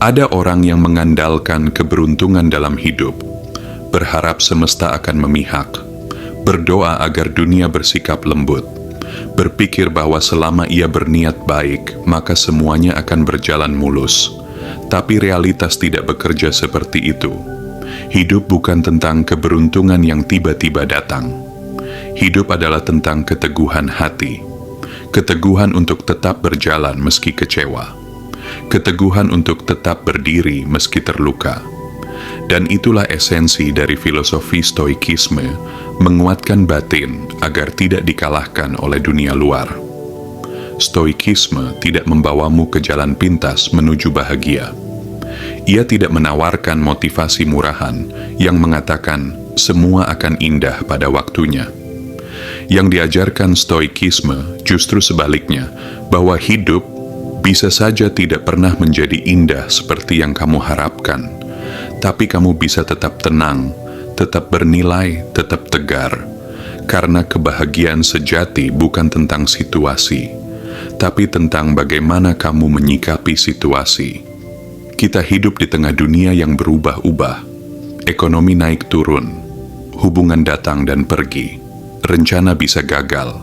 Ada orang yang mengandalkan keberuntungan dalam hidup, berharap semesta akan memihak, berdoa agar dunia bersikap lembut, berpikir bahwa selama ia berniat baik, maka semuanya akan berjalan mulus. Tapi realitas tidak bekerja seperti itu. Hidup bukan tentang keberuntungan yang tiba-tiba datang. Hidup adalah tentang keteguhan hati, keteguhan untuk tetap berjalan meski kecewa, keteguhan untuk tetap berdiri meski terluka. Dan itulah esensi dari filosofi stoikisme, menguatkan batin agar tidak dikalahkan oleh dunia luar. Stoikisme tidak membawamu ke jalan pintas menuju bahagia. Ia tidak menawarkan motivasi murahan yang mengatakan semua akan indah pada waktunya. Yang diajarkan stoikisme justru sebaliknya, bahwa hidup bisa saja tidak pernah menjadi indah seperti yang kamu harapkan, tapi kamu bisa tetap tenang, tetap bernilai, tetap tegar, karena kebahagiaan sejati bukan tentang situasi, tapi tentang bagaimana kamu menyikapi situasi. Kita hidup di tengah dunia yang berubah-ubah, ekonomi naik turun, hubungan datang dan pergi, rencana bisa gagal,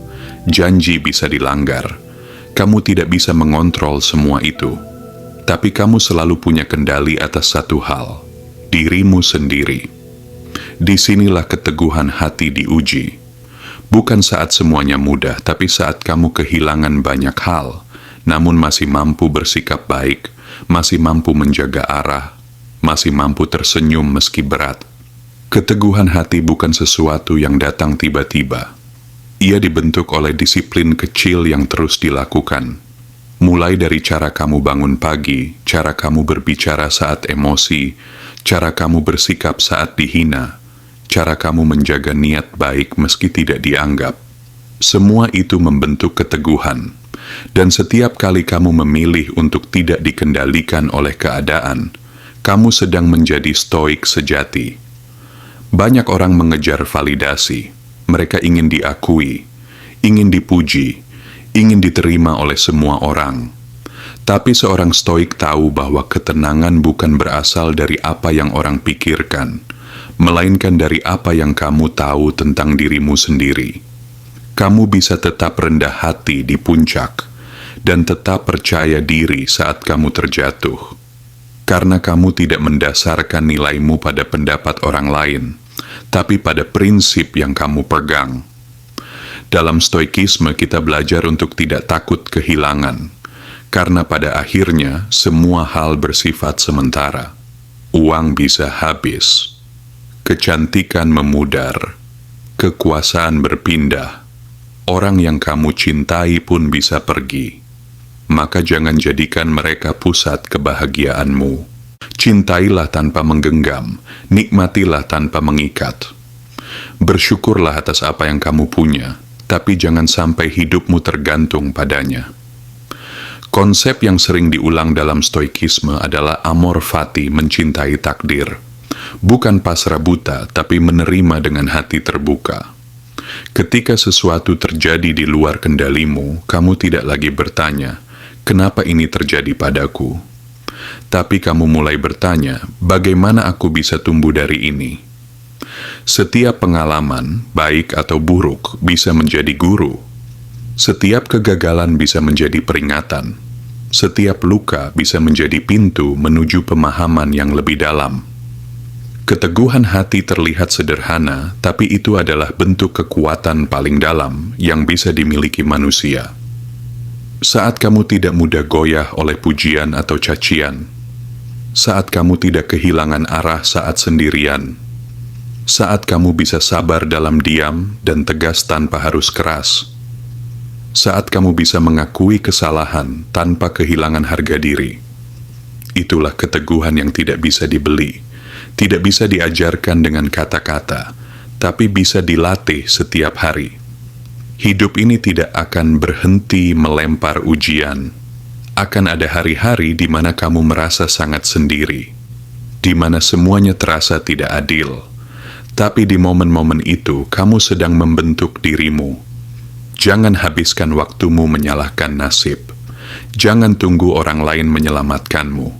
janji bisa dilanggar. Kamu tidak bisa mengontrol semua itu, tapi kamu selalu punya kendali atas satu hal, dirimu sendiri. Disinilah keteguhan hati diuji. Bukan saat semuanya mudah, tapi saat kamu kehilangan banyak hal, namun masih mampu bersikap baik, masih mampu menjaga arah, masih mampu tersenyum meski berat. Keteguhan hati bukan sesuatu yang datang tiba-tiba. Ia dibentuk oleh disiplin kecil yang terus dilakukan. Mulai dari cara kamu bangun pagi, cara kamu berbicara saat emosi, cara kamu bersikap saat dihina, cara kamu menjaga niat baik meski tidak dianggap. Semua itu membentuk keteguhan. Dan setiap kali kamu memilih untuk tidak dikendalikan oleh keadaan, kamu sedang menjadi stoik sejati. Banyak orang mengejar validasi. Mereka ingin diakui, ingin dipuji, ingin diterima oleh semua orang. Tapi seorang stoik tahu bahwa ketenangan bukan berasal dari apa yang orang pikirkan, melainkan dari apa yang kamu tahu tentang dirimu sendiri. Kamu bisa tetap rendah hati di puncak, dan tetap percaya diri saat kamu terjatuh. Karena kamu tidak mendasarkan nilaimu pada pendapat orang lain, tapi pada prinsip yang kamu pegang. Dalam stoikisme kita belajar untuk tidak takut kehilangan, karena pada akhirnya semua hal bersifat sementara. Uang bisa habis, kecantikan memudar, kekuasaan berpindah, orang yang kamu cintai pun bisa pergi. Maka jangan jadikan mereka pusat kebahagiaanmu. Cintailah tanpa menggenggam, nikmatilah tanpa mengikat. Bersyukurlah atas apa yang kamu punya, tapi jangan sampai hidupmu tergantung padanya. Konsep yang sering diulang dalam stoikisme adalah amor fati, mencintai takdir. Bukan pasrah buta, tapi menerima dengan hati terbuka. Ketika sesuatu terjadi di luar kendalimu, kamu tidak lagi bertanya, "Kenapa ini terjadi padaku?" Tapi kamu mulai bertanya, "Bagaimana aku bisa tumbuh dari ini?" Setiap pengalaman, baik atau buruk, bisa menjadi guru. Setiap kegagalan bisa menjadi peringatan. Setiap luka bisa menjadi pintu menuju pemahaman yang lebih dalam. Keteguhan hati terlihat sederhana, tapi itu adalah bentuk kekuatan paling dalam yang bisa dimiliki manusia. Saat kamu tidak mudah goyah oleh pujian atau cacian, saat kamu tidak kehilangan arah saat sendirian, saat kamu bisa sabar dalam diam dan tegas tanpa harus keras, saat kamu bisa mengakui kesalahan tanpa kehilangan harga diri, itulah keteguhan yang tidak bisa dibeli, tidak bisa diajarkan dengan kata-kata, tapi bisa dilatih setiap hari. Hidup ini tidak akan berhenti melempar ujian. Akan ada hari-hari di mana kamu merasa sangat sendiri, di mana semuanya terasa tidak adil. Tapi di momen-momen itu, kamu sedang membentuk dirimu. Jangan habiskan waktumu menyalahkan nasib. Jangan tunggu orang lain menyelamatkanmu.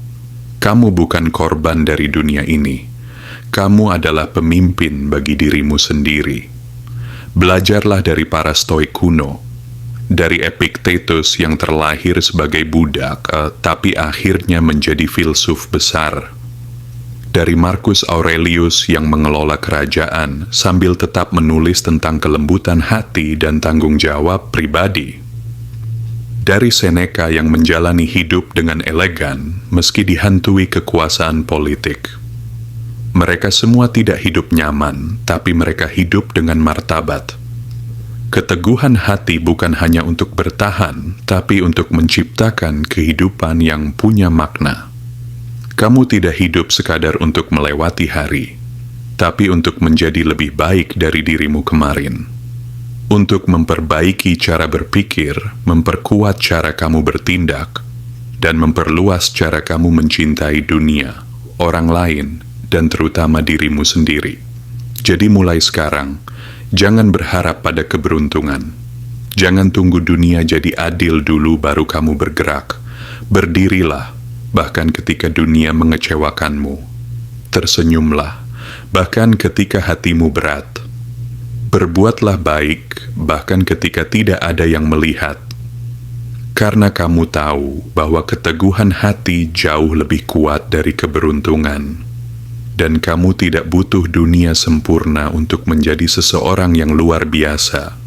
Kamu bukan korban dari dunia ini. Kamu adalah pemimpin bagi dirimu sendiri. Belajarlah dari para Stoik kuno, dari Epictetus yang terlahir sebagai budak, tapi akhirnya menjadi filsuf besar. Dari Marcus Aurelius yang mengelola kerajaan sambil tetap menulis tentang kelembutan hati dan tanggung jawab pribadi. Dari Seneca yang menjalani hidup dengan elegan meski dihantui kekuasaan politik. Mereka semua tidak hidup nyaman, tapi mereka hidup dengan martabat. Keteguhan hati bukan hanya untuk bertahan, tapi untuk menciptakan kehidupan yang punya makna. Kamu tidak hidup sekadar untuk melewati hari, tapi untuk menjadi lebih baik dari dirimu kemarin. Untuk memperbaiki cara berpikir, memperkuat cara kamu bertindak, dan memperluas cara kamu mencintai dunia, orang lain, dan terutama dirimu sendiri. Jadi mulai sekarang, jangan berharap pada keberuntungan. Jangan tunggu dunia jadi adil dulu baru kamu bergerak. Berdirilah, bahkan ketika dunia mengecewakanmu. Tersenyumlah, bahkan ketika hatimu berat. Berbuatlah baik, bahkan ketika tidak ada yang melihat. Karena kamu tahu bahwa keteguhan hati jauh lebih kuat dari keberuntungan. Dan kamu tidak butuh dunia sempurna untuk menjadi seseorang yang luar biasa.